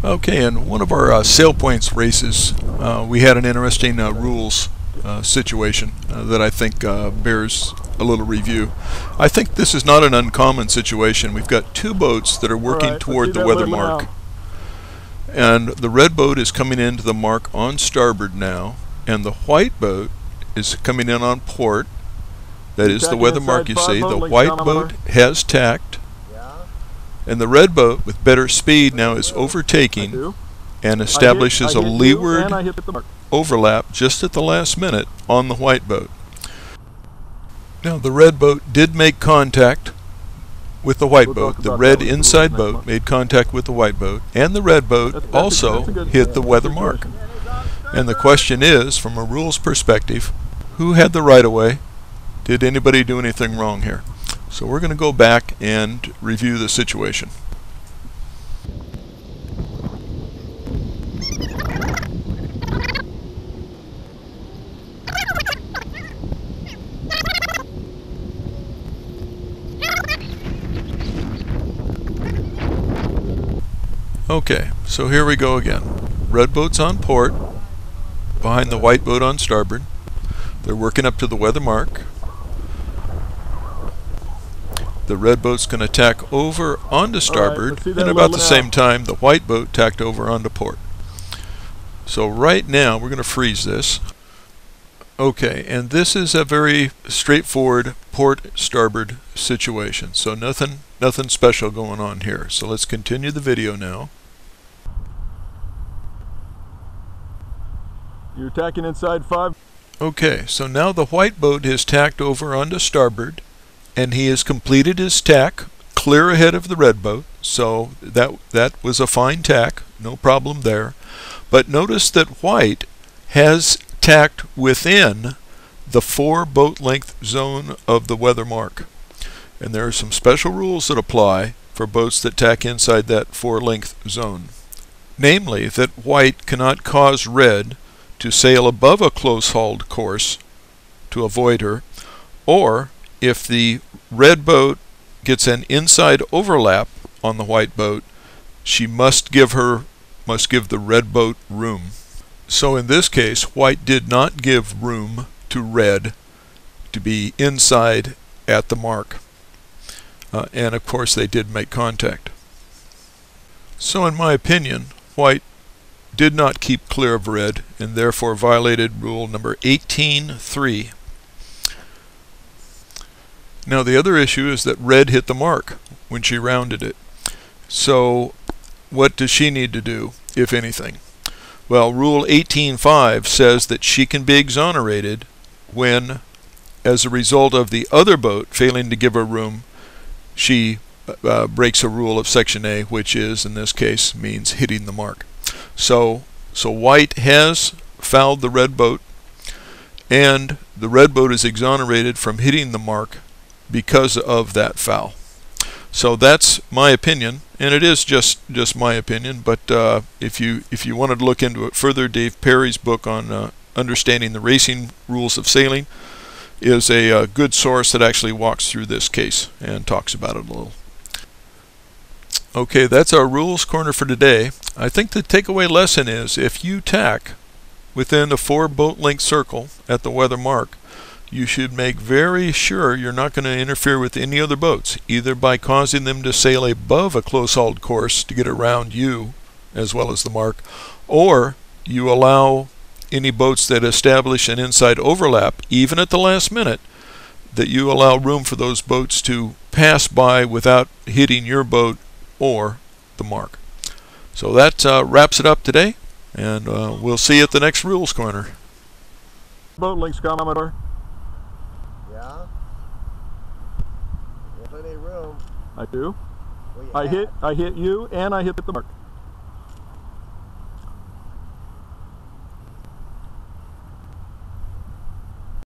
Okay, in one of our sail points races, we had an interesting rules situation that I think bears a little review. I think this is not an uncommon situation. We've got two boats that are working toward the weather mark. And the red boat is coming into the mark on starboard now, and the white boat is coming in on port. That is the weather mark, you see. The white boat has tacked, and the red boat with better speed now is overtaking and establishes a leeward overlap just at the last minute on the white boat. Now the red boat did make contact with the white boat. The red inside boat made contact with the white boat, and the red boat also hit the weather mark. And the question is, from a rules perspective, who had the right of way? Did anybody do anything wrong here? So we're going to go back and review the situation. Okay, so here we go again. Red boat's on port, behind the white boat on starboard. They're working up to the weather mark. The red boat's going to tack over onto starboard, and about the same time the white boat tacked over onto port. So right now we're going to freeze this. Okay, and this is a very straightforward port-starboard situation, so nothing special going on here. So let's continue the video now. You're tacking inside 5. Okay, so now the white boat has tacked over onto starboard, and he has completed his tack clear ahead of the red boat, so that was a fine tack, no problem there. But notice that white has tacked within the 4 boat length zone of the weather mark. And there are some special rules that apply for boats that tack inside that 4 length zone. Namely, that white cannot cause red to sail above a close-hauled course to avoid her, or if the red boat gets an inside overlap on the white boat, she must give the red boat room. So in this case, white did not give room to red to be inside at the mark. And of course they did make contact. So in my opinion, white did not keep clear of red and therefore violated rule number 18.3. Now the other issue is that red hit the mark when she rounded it. So what does she need to do, if anything? Well, rule 18.5 says that she can be exonerated when, as a result of the other boat failing to give her room, she breaks a rule of section A, which is, in this case, means hitting the mark. So white has fouled the red boat, and the red boat is exonerated from hitting the mark because of that foul. So that's my opinion, and it is just my opinion, but if you wanted to look into it further, Dave Perry's book on understanding the racing rules of sailing is a good source that actually walks through this case and talks about it a little. Okay, that's our rules corner for today. I think the takeaway lesson is, if you tack within a 4 boat length circle at the weather mark, you should make very sure you're not going to interfere with any other boats, either by causing them to sail above a close-hauled course to get around you as well as the mark, or you allow any boats that establish an inside overlap, even at the last minute, that you allow room for those boats to pass by without hitting your boat or the mark. So that wraps it up today, and we'll see you at the next Rules Corner. Boat links, Commodore. Yeah? You have plenty of room. I do. Well, I hit you, and I hit the mark.